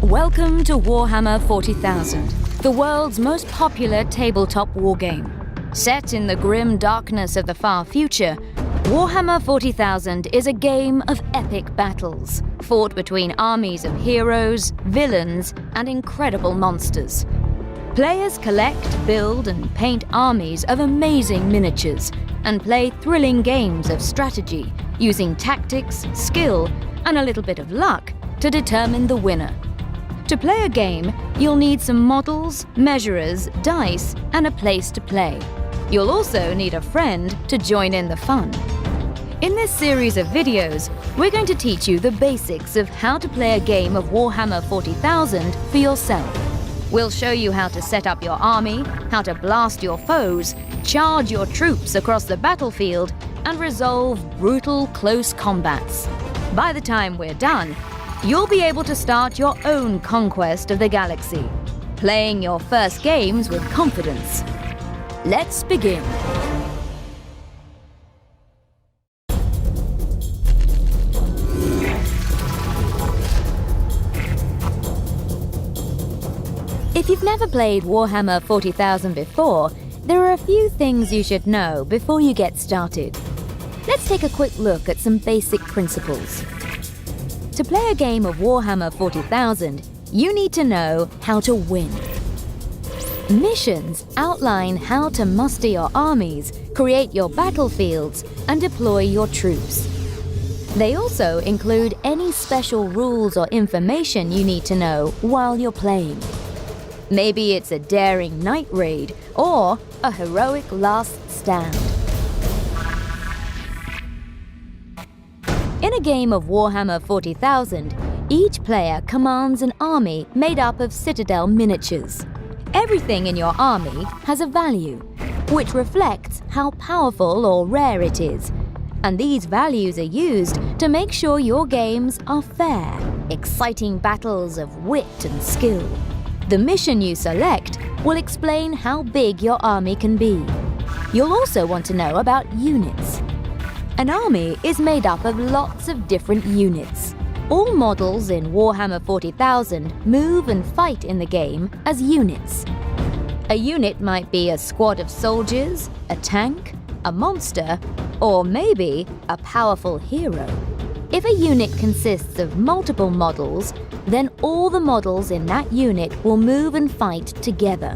Welcome to Warhammer 40,000, the world's most popular tabletop wargame. Set in the grim darkness of the far future, Warhammer 40,000 is a game of epic battles, fought between armies of heroes, villains, and incredible monsters. Players collect, build, and paint armies of amazing miniatures, and play thrilling games of strategy, using tactics, skill, and a little bit of luck to determine the winner. To play a game, you'll need some models, measurers, dice, and a place to play. You'll also need a friend to join in the fun. In this series of videos, we're going to teach you the basics of how to play a game of Warhammer 40,000 for yourself. We'll show you how to set up your army, how to blast your foes, charge your troops across the battlefield, and resolve brutal close combats. By the time we're done, you'll be able to start your own conquest of the galaxy, playing your first games with confidence. Let's begin. If you've never played Warhammer 40,000 before, there are a few things you should know before you get started. Let's take a quick look at some basic principles. To play a game of Warhammer 40,000, you need to know how to win. Missions outline how to muster your armies, create your battlefields, and deploy your troops. They also include any special rules or information you need to know while you're playing. Maybe it's a daring night raid or a heroic last stand. In a game of Warhammer 40,000, each player commands an army made up of citadel miniatures. Everything in your army has a value, which reflects how powerful or rare it is, and these values are used to make sure your games are fair, exciting battles of wit and skill. The mission you select will explain how big your army can be. You'll also want to know about units. An army is made up of lots of different units. All models in Warhammer 40,000 move and fight in the game as units. A unit might be a squad of soldiers, a tank, a monster, or maybe a powerful hero. If a unit consists of multiple models, then all the models in that unit will move and fight together.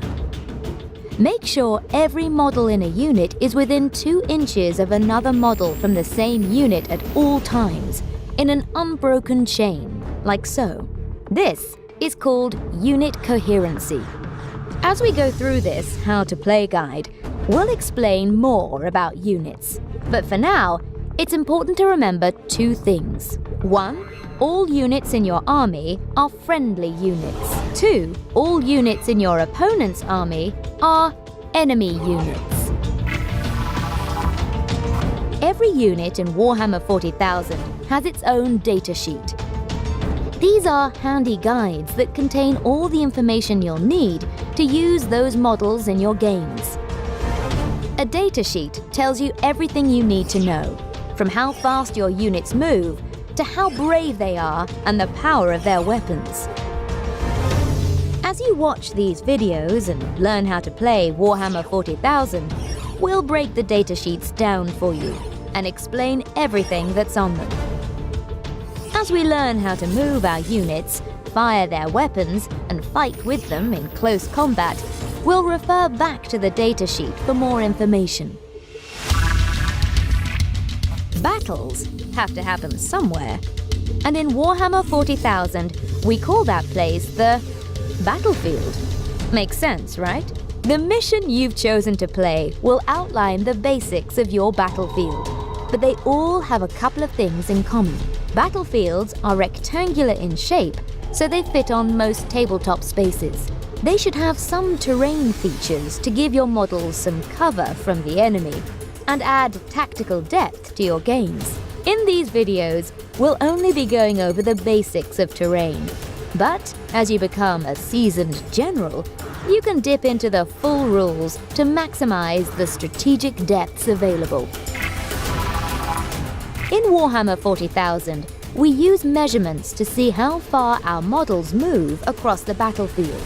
Make sure every model in a unit is within 2 inches of another model from the same unit at all times, in an unbroken chain, like so. This is called unit coherency. As we go through this How to Play guide, we'll explain more about units. But for now, it's important to remember 2 things. 1. All units in your army are friendly units. 2. All units in your opponent's army are enemy units. Every unit in Warhammer 40,000 has its own datasheet. These are handy guides that contain all the information you'll need to use those models in your games. A datasheet tells you everything you need to know, from how fast your units move to how brave they are and the power of their weapons. As you watch these videos and learn how to play Warhammer 40,000, we'll break the datasheets down for you and explain everything that's on them. As we learn how to move our units, fire their weapons, and fight with them in close combat, we'll refer back to the datasheet for more information. Battles have to happen somewhere, and in Warhammer 40,000, we call that place the battlefield. Makes sense, right? The mission you've chosen to play will outline the basics of your battlefield, but they all have a couple of things in common. Battlefields are rectangular in shape, so they fit on most tabletop spaces. They should have some terrain features to give your models some cover from the enemy and add tactical depth to your games. In these videos, we'll only be going over the basics of terrain. But as you become a seasoned general, you can dip into the full rules to maximize the strategic depths available. In Warhammer 40,000, we use measurements to see how far our models move across the battlefield,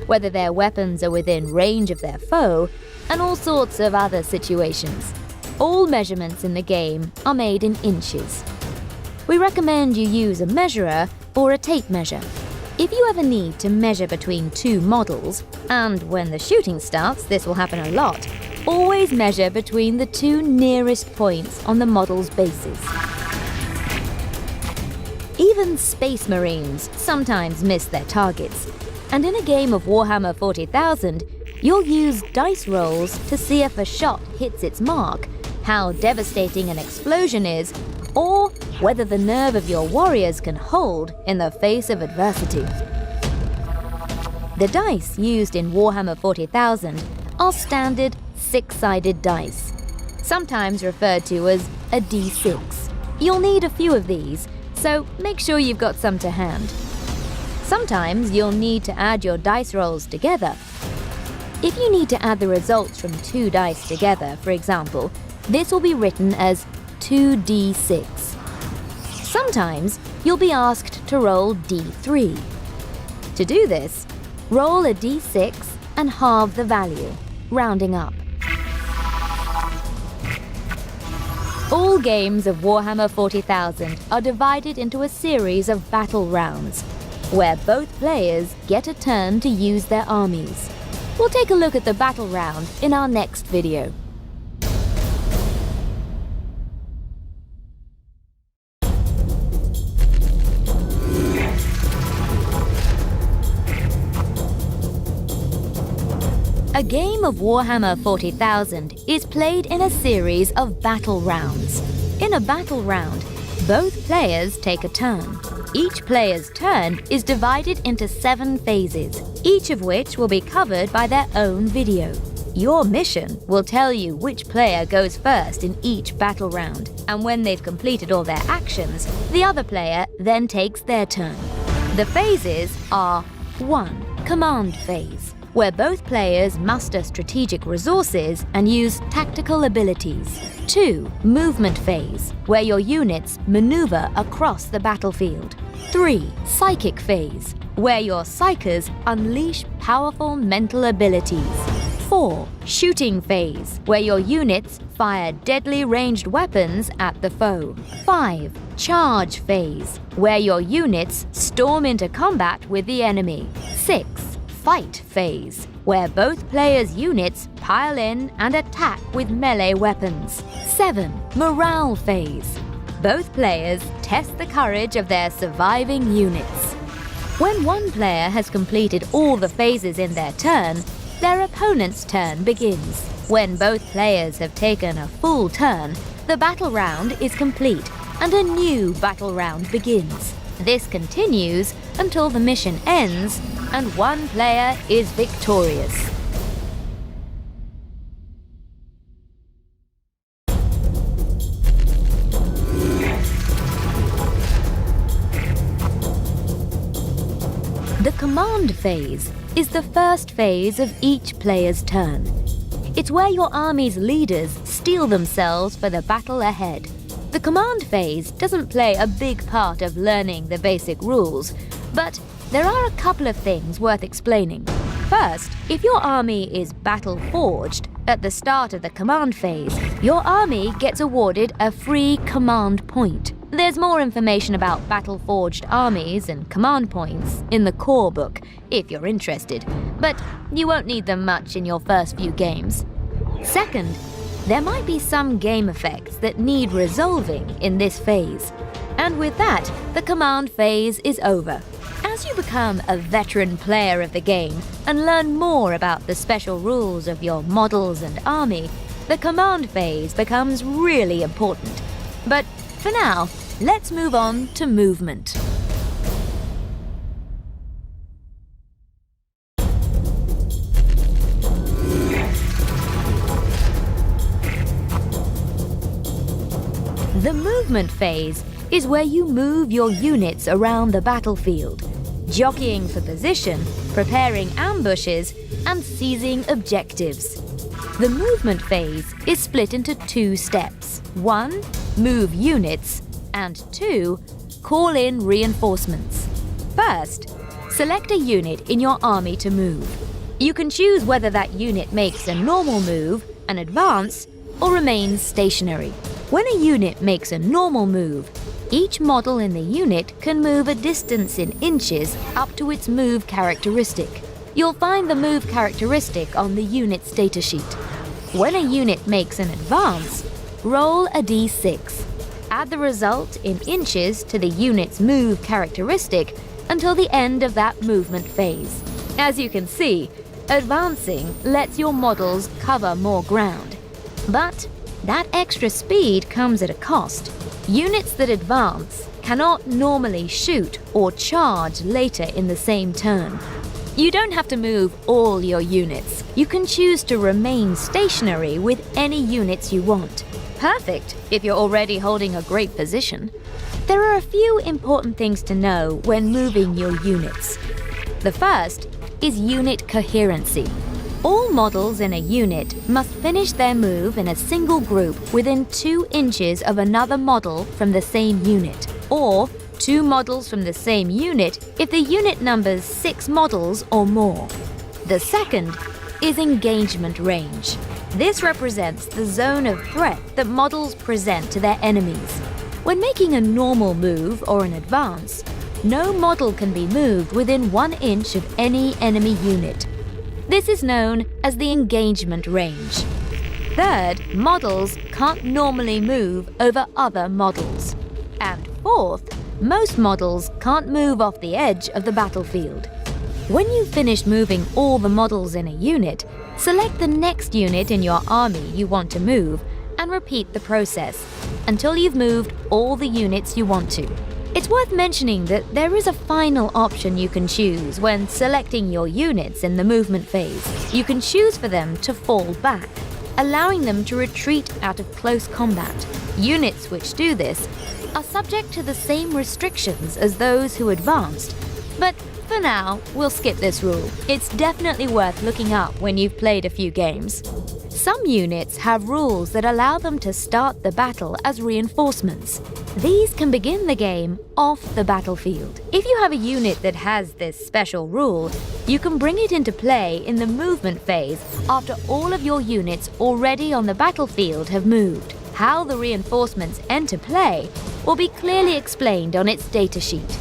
whether their weapons are within range of their foe, and all sorts of other situations. All measurements in the game are made in inches. We recommend you use a measurer or a tape measure. If you ever need to measure between two models, and when the shooting starts, this will happen a lot, always measure between the two nearest points on the model's bases. Even Space Marines sometimes miss their targets, and in a game of Warhammer 40,000, you'll use dice rolls to see if a shot hits its mark, how devastating an explosion is, or whether the nerve of your warriors can hold in the face of adversity. The dice used in Warhammer 40,000 are standard six-sided dice, sometimes referred to as a D6. You'll need a few of these, so make sure you've got some to hand. Sometimes you'll need to add your dice rolls together. If you need to add the results from two dice together, for example, this will be written as 2d6. Sometimes you'll be asked to roll d3. To do this, roll a d6 and halve the value, rounding up. All games of Warhammer 40,000 are divided into a series of battle rounds, where both players get a turn to use their armies. We'll take a look at the battle round in our next video. A game of Warhammer 40,000 is played in a series of battle rounds. In a battle round, both players take a turn. Each player's turn is divided into 7 phases, each of which will be covered by their own video. Your mission will tell you which player goes first in each battle round, and when they've completed all their actions, the other player then takes their turn. The phases are 1. Command phase, where both players muster strategic resources and use tactical abilities. 2. Movement phase, where your units maneuver across the battlefield. 3. Psychic phase, where your psychers unleash powerful mental abilities. 4. Shooting phase, where your units fire deadly ranged weapons at the foe. 5. Charge phase, where your units storm into combat with the enemy. 6. Fight phase, where both players' units pile in and attack with melee weapons. 7. Morale phase. Both players test the courage of their surviving units. When one player has completed all the phases in their turn, their opponent's turn begins. When both players have taken a full turn, the battle round is complete and a new battle round begins. This continues until the mission ends and one player is victorious. The command phase is the first phase of each player's turn. It's where your army's leaders steel themselves for the battle ahead. The command phase doesn't play a big part of learning the basic rules, but there are a couple of things worth explaining. First, if your army is battle-forged, at the start of the command phase, your army gets awarded a free command point. There's more information about battle-forged armies and command points in the core book, if you're interested, but you won't need them much in your first few games. Second, there might be some game effects that need resolving in this phase. And with that, the command phase is over. As you become a veteran player of the game and learn more about the special rules of your models and army, the command phase becomes really important. But for now, let's move on to movement. The movement phase is where you move your units around the battlefield, jockeying for position, preparing ambushes, and seizing objectives. The movement phase is split into 2 steps. 1. Move units, and 2. call in reinforcements. First, select a unit in your army to move. You can choose whether that unit makes a normal move, an advance, or remains stationary. When a unit makes a normal move, each model in the unit can move a distance in inches up to its move characteristic. You'll find the move characteristic on the unit's datasheet. When a unit makes an advance, roll a d6. Add the result in inches to the unit's move characteristic until the end of that movement phase. As you can see, advancing lets your models cover more ground. But that extra speed comes at a cost. Units that advance cannot normally shoot or charge later in the same turn. You don't have to move all your units. You can choose to remain stationary with any units you want. Perfect if you're already holding a great position. There are a few important things to know when moving your units. The first is unit coherency. All models in a unit must finish their move in a single group within 2 inches of another model from the same unit, or 2 models from the same unit if the unit numbers 6 models or more. The second is engagement range. This represents the zone of threat that models present to their enemies. When making a normal move or an advance, no model can be moved within 1 inch of any enemy unit. This is known as the engagement range. Third, models can't normally move over other models. And fourth, most models can't move off the edge of the battlefield. When you've finished moving all the models in a unit, select the next unit in your army you want to move and repeat the process until you've moved all the units you want to. It's worth mentioning that there is a final option you can choose when selecting your units in the movement phase. You can choose for them to fall back, allowing them to retreat out of close combat. Units which do this are subject to the same restrictions as those who advanced, but for now, we'll skip this rule. It's definitely worth looking up when you've played a few games. Some units have rules that allow them to start the battle as reinforcements. These can begin the game off the battlefield. If you have a unit that has this special rule, you can bring it into play in the movement phase after all of your units already on the battlefield have moved. How the reinforcements enter play will be clearly explained on its datasheet.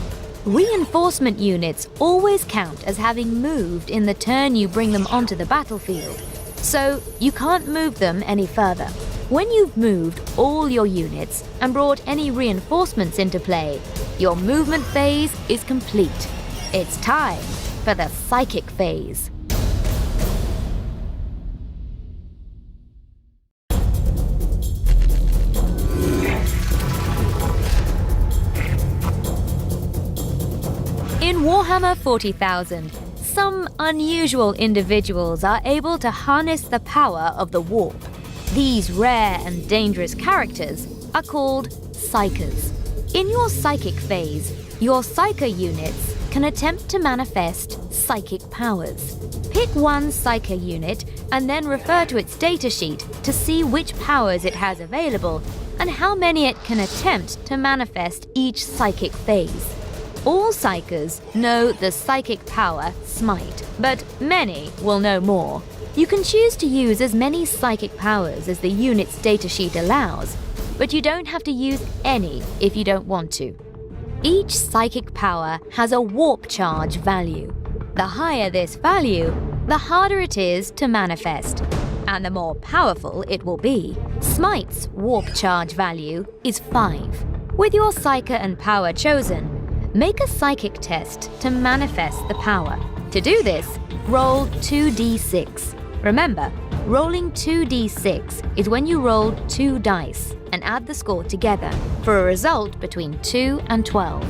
Reinforcement units always count as having moved in the turn you bring them onto the battlefield, so you can't move them any further. When you've moved all your units and brought any reinforcements into play, your movement phase is complete. It's time for the psychic phase. In Warhammer 40,000, some unusual individuals are able to harness the power of the warp. These rare and dangerous characters are called psychers. In your psychic phase, your psyker units can attempt to manifest psychic powers. Pick one psyker unit and then refer to its datasheet to see which powers it has available and how many it can attempt to manifest each psychic phase. All psychers know the psychic power Smite, but many will know more. You can choose to use as many psychic powers as the unit's datasheet allows, but you don't have to use any if you don't want to. Each psychic power has a warp charge value. The higher this value, the harder it is to manifest, and the more powerful it will be. Smite's warp charge value is 5. With your psyker and power chosen, make a psychic test to manifest the power. To do this, roll 2d6. Remember, rolling 2d6 is when you roll 2 dice and add the score together for a result between 2 and 12.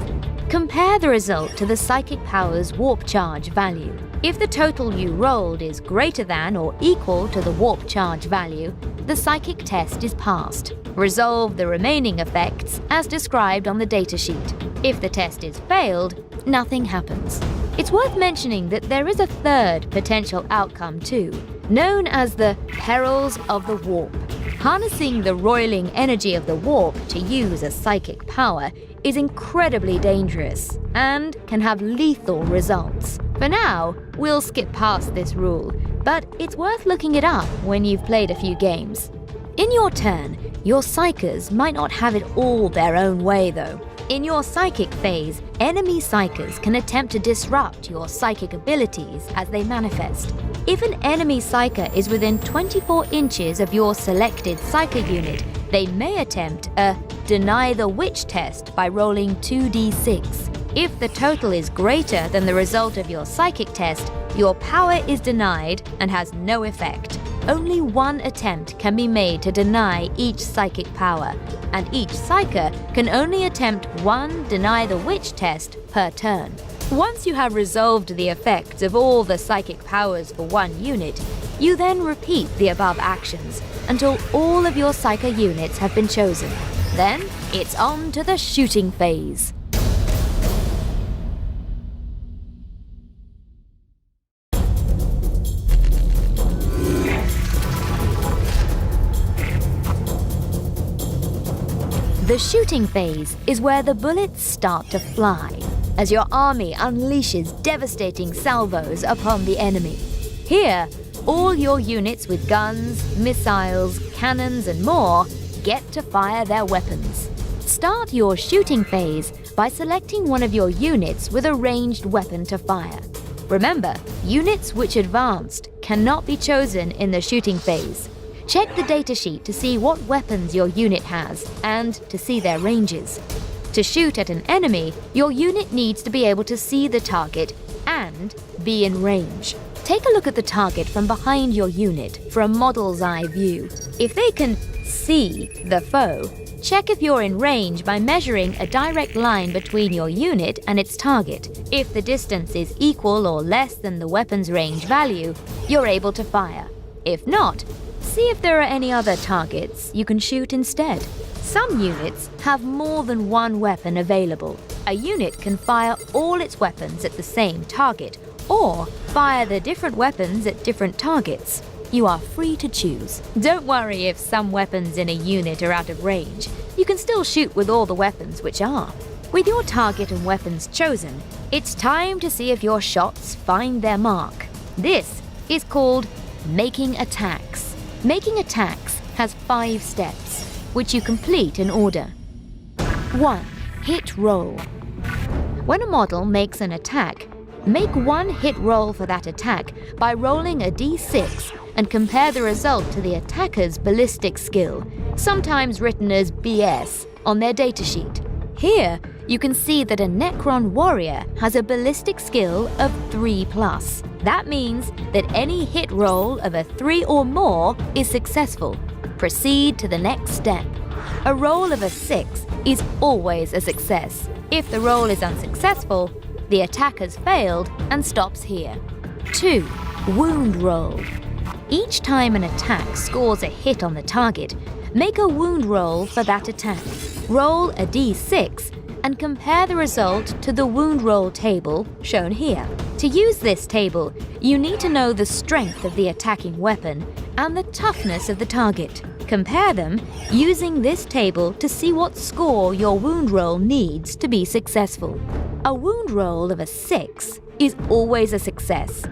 Compare the result to the psychic power's warp charge value. If the total you rolled is greater than or equal to the warp charge value, the psychic test is passed. Resolve the remaining effects as described on the datasheet. If the test is failed, nothing happens. It's worth mentioning that there is a third potential outcome too, known as the perils of the warp. Harnessing the roiling energy of the warp to use as psychic power is incredibly dangerous and can have lethal results. For now, we'll skip past this rule, but it's worth looking it up when you've played a few games. In your turn, your psychers might not have it all their own way though. In your psychic phase, enemy psychers can attempt to disrupt your psychic abilities as they manifest. If an enemy psyker is within 24 inches of your selected psyker unit, they may attempt a Deny the Witch test by rolling 2d6. If the total is greater than the result of your psychic test, your power is denied and has no effect. Only one attempt can be made to deny each psychic power, and each psyker can only attempt one Deny the Witch test per turn. Once you have resolved the effects of all the psychic powers for one unit, you then repeat the above actions until all of your psyker units have been chosen. Then it's on to the shooting phase. The shooting phase is where the bullets start to fly, as your army unleashes devastating salvos upon the enemy. Here, all your units with guns, missiles, cannons and more get to fire their weapons. Start your shooting phase by selecting one of your units with a ranged weapon to fire. Remember, units which advanced cannot be chosen in the shooting phase. Check the datasheet to see what weapons your unit has and to see their ranges. To shoot at an enemy, your unit needs to be able to see the target and be in range. Take a look at the target from behind your unit for a model's eye view. If they can see the foe, check if you're in range by measuring a direct line between your unit and its target. If the distance is equal or less than the weapon's range value, you're able to fire. If not, see if there are any other targets you can shoot instead. Some units have more than one weapon available. A unit can fire all its weapons at the same target, or fire the different weapons at different targets. You are free to choose. Don't worry if some weapons in a unit are out of range. You can still shoot with all the weapons which are. With your target and weapons chosen, it's time to see if your shots find their mark. This is called making attacks. Making attacks has 5 steps, which you complete in order. 1. Hit roll. When a model makes an attack, make one hit roll for that attack by rolling a d6 and compare the result to the attacker's ballistic skill, sometimes written as BS, on their datasheet. Here, you can see that a Necron warrior has a ballistic skill of 3+. That means that any hit roll of a 3 or more is successful. Proceed to the next step. A roll of a 6 is always a success. If the roll is unsuccessful, the attack has failed and stops here. 2. Wound roll. Each time an attack scores a hit on the target, make a wound roll for that attack. Roll a d6 and compare the result to the wound roll table shown here. To use this table, you need to know the strength of the attacking weapon and the toughness of the target. Compare them using this table to see what score your wound roll needs to be successful. A wound roll of a 6 is always a success.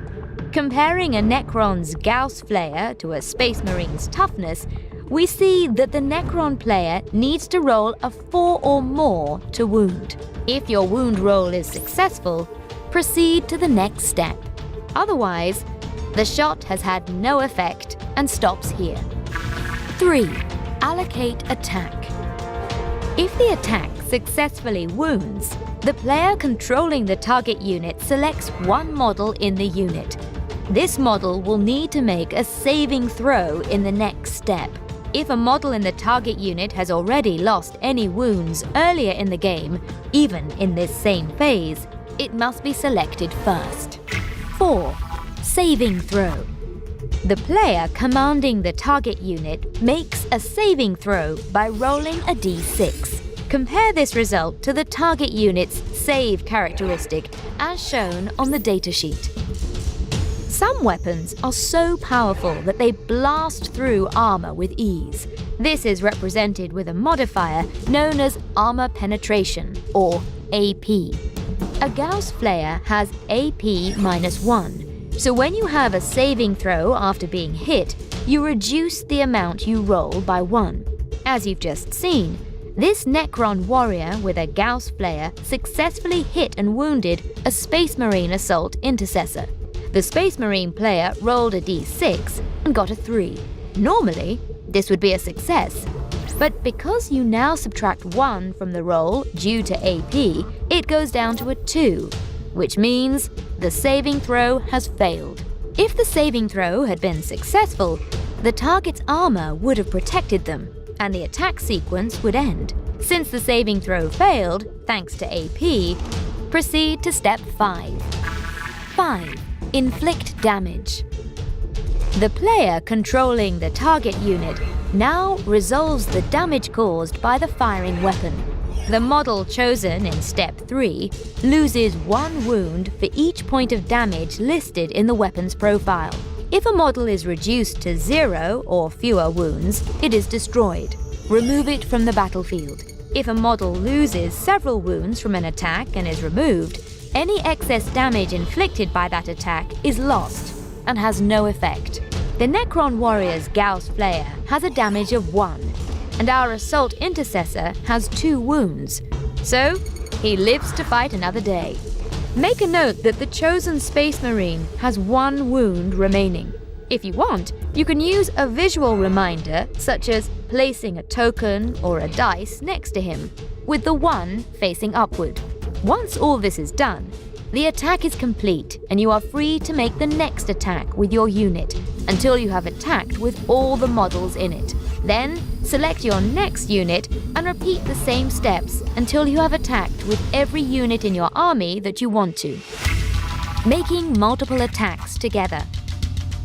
Comparing a Necron's Gauss Flayer to a Space Marine's toughness, we see that the Necron player needs to roll a 4 or more to wound. If your wound roll is successful, proceed to the next step. Otherwise, the shot has had no effect and stops here. 3. Allocate attack. If the attack successfully wounds, the player controlling the target unit selects one model in the unit. This model will need to make a saving throw in the next step. If a model in the target unit has already lost any wounds earlier in the game, even in this same phase, it must be selected first. 4. Saving throw. The player commanding the target unit makes a saving throw by rolling a d6. Compare this result to the target unit's save characteristic as shown on the datasheet. Some weapons are so powerful that they blast through armor with ease. This is represented with a modifier known as armor penetration, or AP. A Gauss flare has AP -1, so when you have a saving throw after being hit, you reduce the amount you roll by 1. As you've just seen, this Necron warrior with a Gauss flare successfully hit and wounded a Space Marine assault intercessor. The Space Marine player rolled a d6 and got a 3. Normally, this would be a success. But because you now subtract 1 from the roll due to AP, it goes down to a 2, which means the saving throw has failed. If the saving throw had been successful, the target's armor would have protected them, and the attack sequence would end. Since the saving throw failed, thanks to AP, proceed to step 5. 5. Inflict damage. The player controlling the target unit now resolves the damage caused by the firing weapon. The model chosen in step 3 loses 1 wound for each point of damage listed in the weapon's profile. If a model is reduced to 0 or fewer wounds, it is destroyed. Remove it from the battlefield. If a model loses several wounds from an attack and is removed, any excess damage inflicted by that attack is lost and has no effect. The Necron warrior's Gauss flare has a damage of 1, and our assault intercessor has 2 wounds, so he lives to fight another day. Make a note that the chosen Space Marine has 1 wound remaining. If you want, you can use a visual reminder, such as placing a token or a dice next to him, with the 1 facing upward. Once all this is done, the attack is complete and you are free to make the next attack with your unit until you have attacked with all the models in it. Then, select your next unit and repeat the same steps until you have attacked with every unit in your army that you want to. Making multiple attacks together.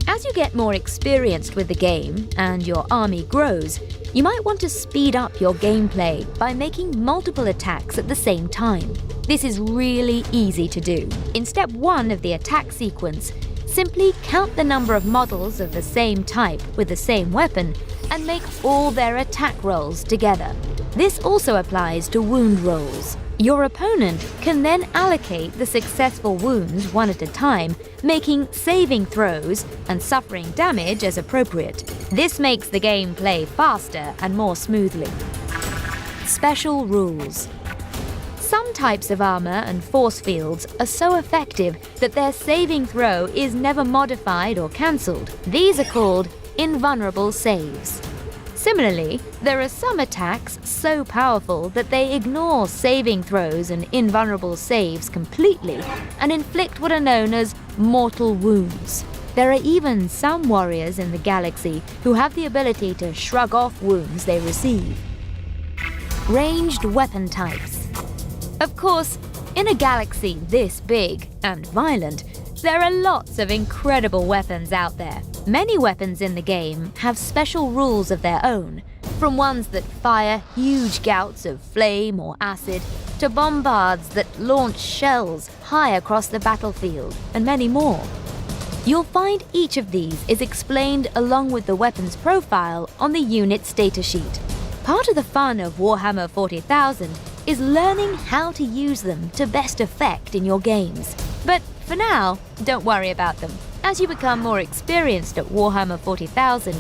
As you get more experienced with the game and your army grows, you might want to speed up your gameplay by making multiple attacks at the same time. This is really easy to do. In step 1 of the attack sequence, simply count the number of models of the same type with the same weapon and make all their attack rolls together. This also applies to wound rolls. Your opponent can then allocate the successful wounds one at a time, making saving throws and suffering damage as appropriate. This makes the game play faster and more smoothly. Special rules. Some types of armor and force fields are so effective that their saving throw is never modified or cancelled. These are called invulnerable saves. Similarly, there are some attacks so powerful that they ignore saving throws and invulnerable saves completely and inflict what are known as mortal wounds. There are even some warriors in the galaxy who have the ability to shrug off wounds they receive. Ranged weapon types. Of course, in a galaxy this big and violent, there are lots of incredible weapons out there. Many weapons in the game have special rules of their own, from ones that fire huge gouts of flame or acid, to bombards that launch shells high across the battlefield, and many more. You'll find each of these is explained along with the weapon's profile on the unit status sheet. Part of the fun of Warhammer 40,000 is learning how to use them to best effect in your games. But for now, don't worry about them. As you become more experienced at Warhammer 40,000,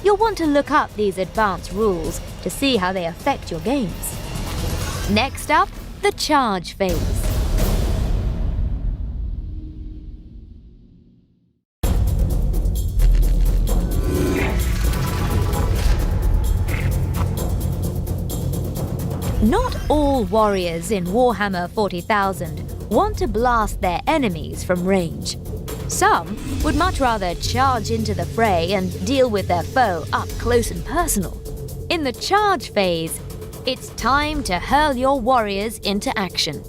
you'll want to look up these advanced rules to see how they affect your games. Next up, the charge phase. Not all warriors in Warhammer 40,000 want to blast their enemies from range. Some would much rather charge into the fray and deal with their foe up close and personal. In the charge phase, it's time to hurl your warriors into action.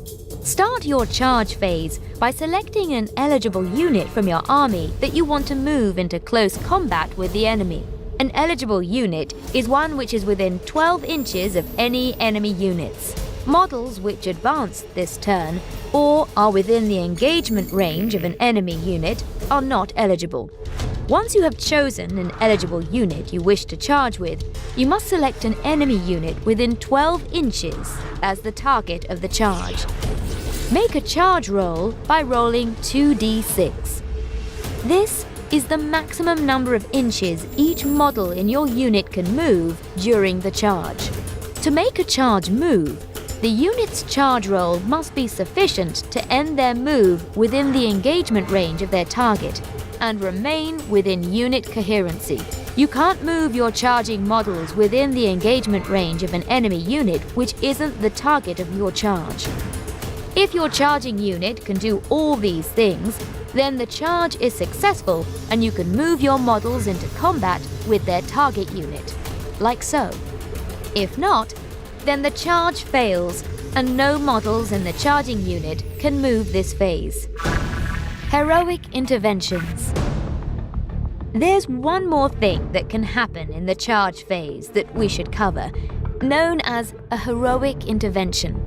Start your charge phase by selecting an eligible unit from your army that you want to move into close combat with the enemy. An eligible unit is one which is within 12 inches of any enemy units. Models which advance this turn or are within the engagement range of an enemy unit are not eligible. Once you have chosen an eligible unit you wish to charge with, you must select an enemy unit within 12 inches as the target of the charge. Make a charge roll by rolling 2d6. This is the maximum number of inches each model in your unit can move during the charge. To make a charge move, the unit's charge roll must be sufficient to end their move within the engagement range of their target and remain within unit coherency. You can't move your charging models within the engagement range of an enemy unit which isn't the target of your charge. If your charging unit can do all these things, then the charge is successful and you can move your models into combat with their target unit, like so. If not, then the charge fails and no models in the charging unit can move this phase. Heroic interventions. There's one more thing that can happen in the charge phase that we should cover, known as a heroic intervention.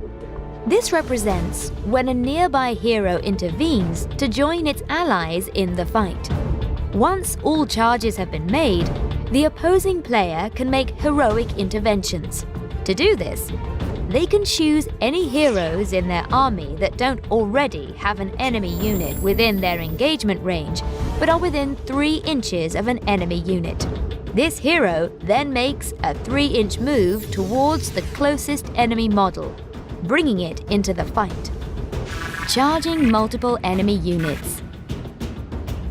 This represents when a nearby hero intervenes to join its allies in the fight. Once all charges have been made, the opposing player can make heroic interventions. To do this, they can choose any heroes in their army that don't already have an enemy unit within their engagement range, but are within 3 inches of an enemy unit. This hero then makes a 3-inch move towards the closest enemy model, bringing it into the fight. Charging multiple enemy units.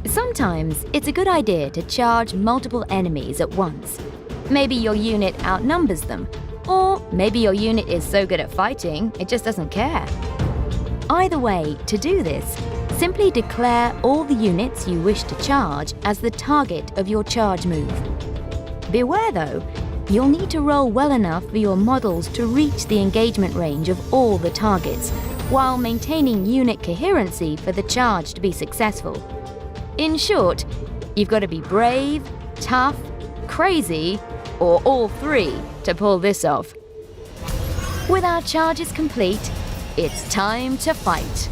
Sometimes it's a good idea to charge multiple enemies at once. Maybe your unit outnumbers them, or maybe your unit is so good at fighting it just doesn't care. Either way, to do this, simply declare all the units you wish to charge as the target of your charge move. Beware though, you'll need to roll well enough for your models to reach the engagement range of all the targets, while maintaining unit coherency for the charge to be successful. In short, you've got to be brave, tough, crazy, or all 3 to pull this off. With our charges complete, it's time to fight.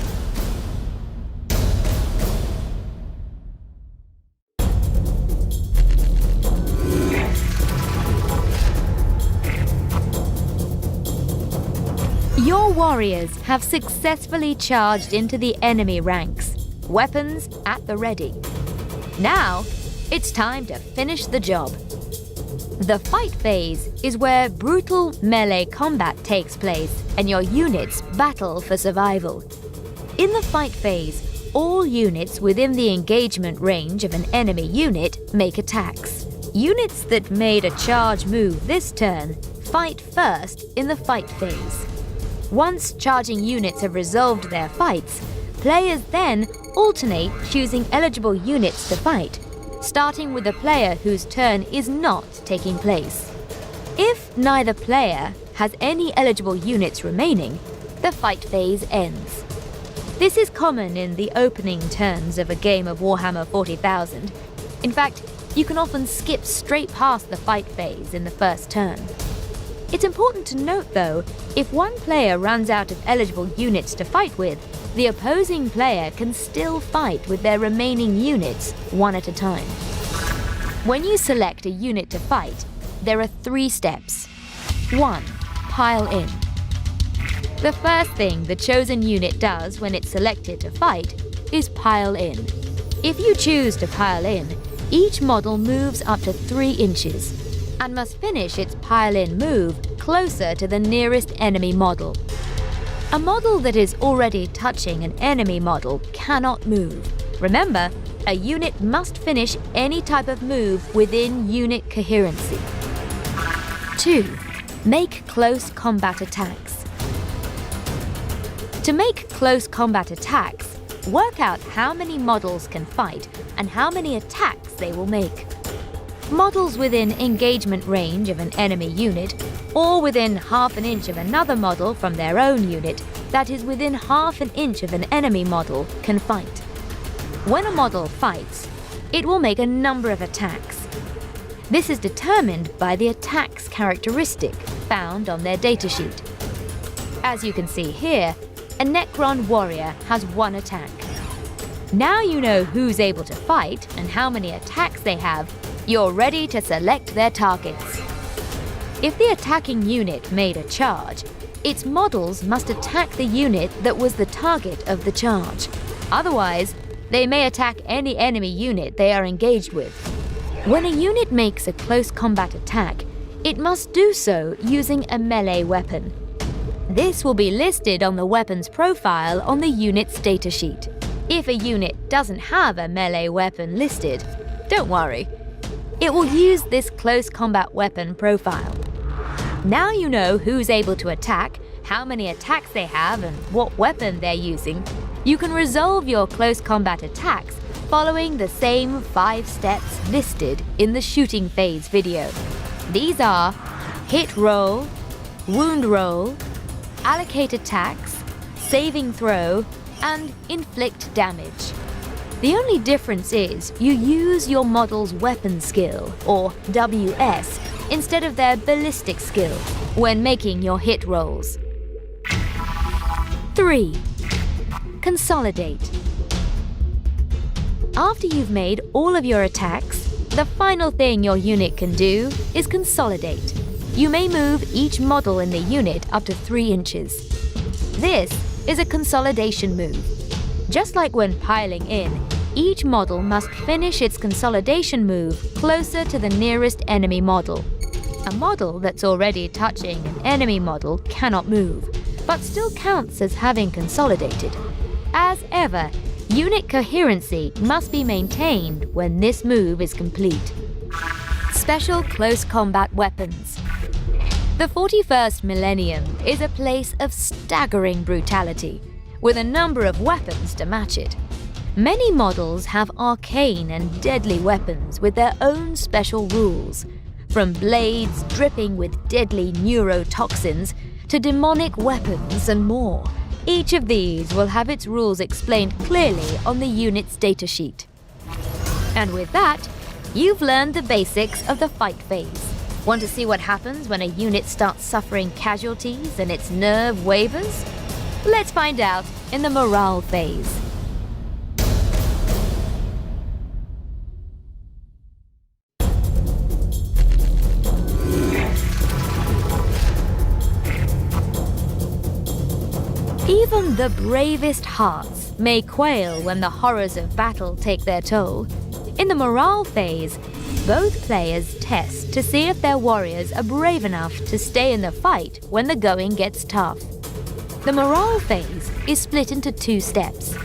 Your warriors have successfully charged into the enemy ranks, weapons at the ready. Now, it's time to finish the job. The fight phase is where brutal melee combat takes place and your units battle for survival. In the fight phase, all units within the engagement range of an enemy unit make attacks. Units that made a charge move this turn fight first in the fight phase. Once charging units have resolved their fights, players then alternate choosing eligible units to fight, starting with a player whose turn is not taking place. If neither player has any eligible units remaining, the fight phase ends. This is common in the opening turns of a game of Warhammer 40,000. In fact, you can often skip straight past the fight phase in the first turn. It's important to note though, if one player runs out of eligible units to fight with, the opposing player can still fight with their remaining units one at a time. When you select a unit to fight, there are 3 steps. 1. Pile in. The first thing the chosen unit does when it's selected to fight is pile in. If you choose to pile in, each model moves up to 3 inches and must finish its pile-in move closer to the nearest enemy model. A model that is already touching an enemy model cannot move. Remember, a unit must finish any type of move within unit coherency. 2. Make close combat attacks. To make close combat attacks, work out how many models can fight and how many attacks they will make. Models within engagement range of an enemy unit, or within half an inch of another model from their own unit that is within half an inch of an enemy model, can fight. When a model fights, it will make a number of attacks. This is determined by the attack's characteristic found on their datasheet. As you can see here, a Necron warrior has 1 attack. Now you know who's able to fight and how many attacks they have, you're ready to select their targets. If the attacking unit made a charge, its models must attack the unit that was the target of the charge. Otherwise, they may attack any enemy unit they are engaged with. When a unit makes a close combat attack, it must do so using a melee weapon. This will be listed on the weapon's profile on the unit's datasheet. If a unit doesn't have a melee weapon listed, don't worry. It will use this close combat weapon profile. Now you know who's able to attack, how many attacks they have, and what weapon they're using. You can resolve your close combat attacks following the same 5 steps listed in the shooting phase video. These are hit roll, wound roll, allocate attacks, saving throw, and inflict damage. The only difference is you use your model's weapon skill, or WS, instead of their ballistic skill when making your hit rolls. 3. Consolidate. After you've made all of your attacks, the final thing your unit can do is consolidate. You may move each model in the unit up to 3 inches. This is a consolidation move. Just like when piling in, each model must finish its consolidation move closer to the nearest enemy model. A model that's already touching an enemy model cannot move, but still counts as having consolidated. As ever, unit coherency must be maintained when this move is complete. Special close combat weapons. The 41st millennium is a place of staggering brutality, with a number of weapons to match it. Many models have arcane and deadly weapons with their own special rules, from blades dripping with deadly neurotoxins to demonic weapons and more. Each of these will have its rules explained clearly on the unit's datasheet. And with that, you've learned the basics of the fight phase. Want to see what happens when a unit starts suffering casualties and its nerve wavers? Let's find out in the morale phase. Even the bravest hearts may quail when the horrors of battle take their toll. In the morale phase, both players test to see if their warriors are brave enough to stay in the fight when the going gets tough. The morale phase is split into 2 steps: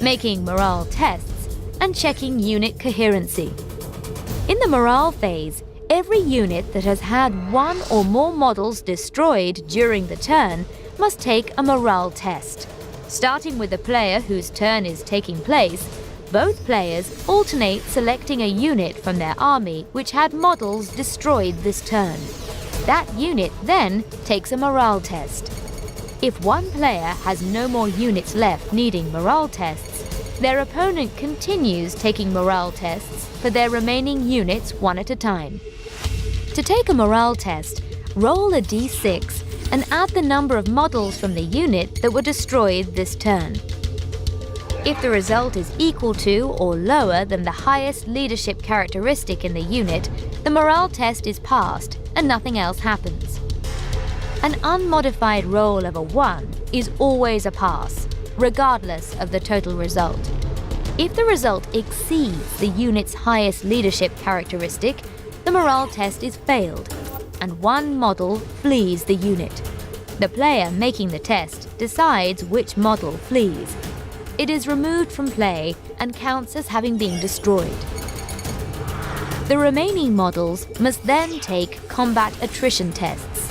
making morale tests and checking unit coherency. In the morale phase, every unit that has had 1 or more models destroyed during the turn must take a morale test. Starting with the player whose turn is taking place, both players alternate selecting a unit from their army which had models destroyed this turn. That unit then takes a morale test. If one player has no more units left needing morale tests, their opponent continues taking morale tests for their remaining units one at a time. To take a morale test, roll a d6 and add the number of models from the unit that were destroyed this turn. If the result is equal to or lower than the highest leadership characteristic in the unit, the morale test is passed and nothing else happens. An unmodified roll of a 1 is always a pass, regardless of the total result. If the result exceeds the unit's highest leadership characteristic, the morale test is failed, and 1 model flees the unit. The player making the test decides which model flees. It is removed from play and counts as having been destroyed. The remaining models must then take combat attrition tests.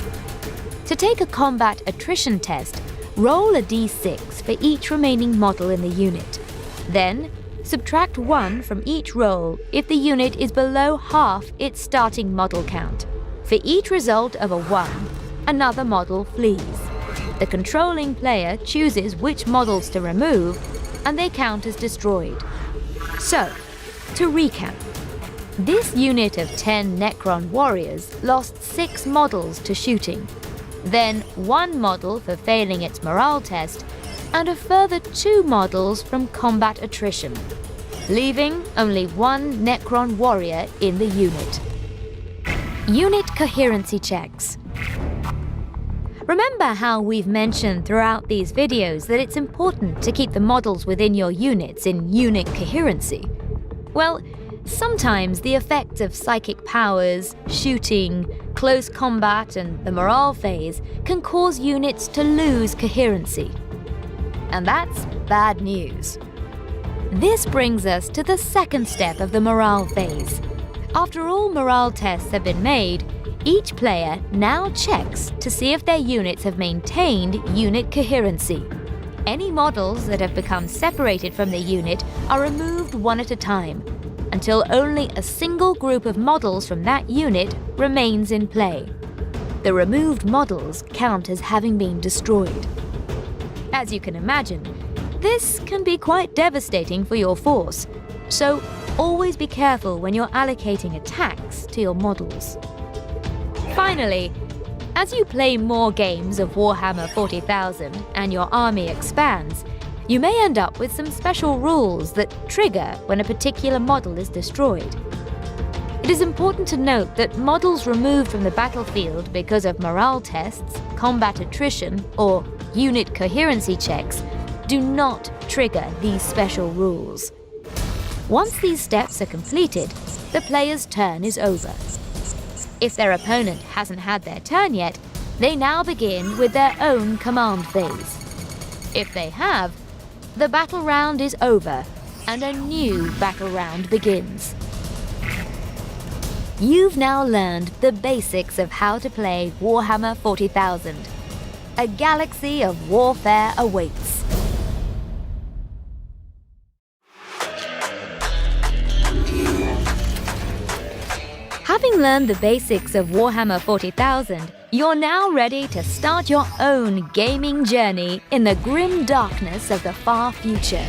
To take a combat attrition test, roll a d6 for each remaining model in the unit. Then, subtract 1 from each roll if the unit is below half its starting model count. For each result of a 1, another model flees. The controlling player chooses which models to remove, and they count as destroyed. So, to recap, this unit of 10 Necron warriors lost 6 models to shooting. then 1 model for failing its morale test, and a further 2 models from combat attrition, leaving only 1 Necron warrior in the unit. Unit coherency checks. Remember how we've mentioned throughout these videos that it's important to keep the models within your units in unit coherency? Well, sometimes the effects of psychic powers, shooting, close combat, and the morale phase can cause units to lose coherency. And that's bad news. This brings us to the second step of the morale phase. After all morale tests have been made, each player now checks to see if their units have maintained unit coherency. Any models that have become separated from the unit are removed one at a time, until only a single group of models from that unit remains in play. The removed models count as having been destroyed. As you can imagine, this can be quite devastating for your force, so always be careful when you're allocating attacks to your models. Finally, as you play more games of Warhammer 40,000 and your army expands, you may end up with some special rules that trigger when a particular model is destroyed. It is important to note that models removed from the battlefield because of morale tests, combat attrition, or unit coherency checks do not trigger these special rules. Once these steps are completed, the player's turn is over. If their opponent hasn't had their turn yet, they now begin with their own command phase. If they have, the battle round is over and a new battle round begins. You've now learned the basics of how to play Warhammer 40,000. A galaxy of warfare awaits. Having learned the basics of Warhammer 40,000, you're now ready to start your own gaming journey in the grim darkness of the far future.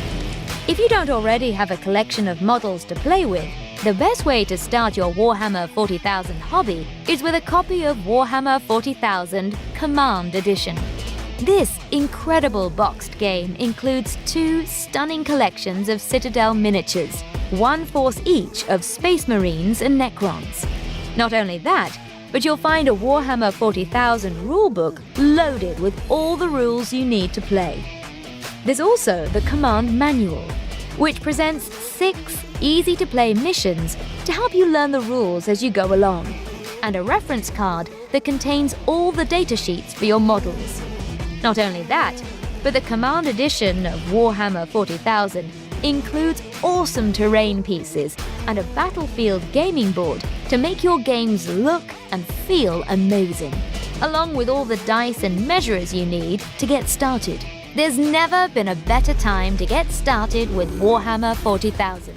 If you don't already have a collection of models to play with, the best way to start your Warhammer 40,000 hobby is with a copy of Warhammer 40,000 Command Edition. This incredible boxed game includes 2 stunning collections of Citadel miniatures, 1 force each of Space Marines and Necrons. Not only that, but you'll find a Warhammer 40,000 rulebook loaded with all the rules you need to play. There's also the Command Manual, which presents 6 easy-to-play missions to help you learn the rules as you go along, and a reference card that contains all the datasheets for your models. Not only that, but the Command Edition of Warhammer 40,000 includes awesome terrain pieces and a battlefield gaming board to make your games look and feel amazing, along with all the dice and measurers you need to get started. There's never been a better time to get started with Warhammer 40,000.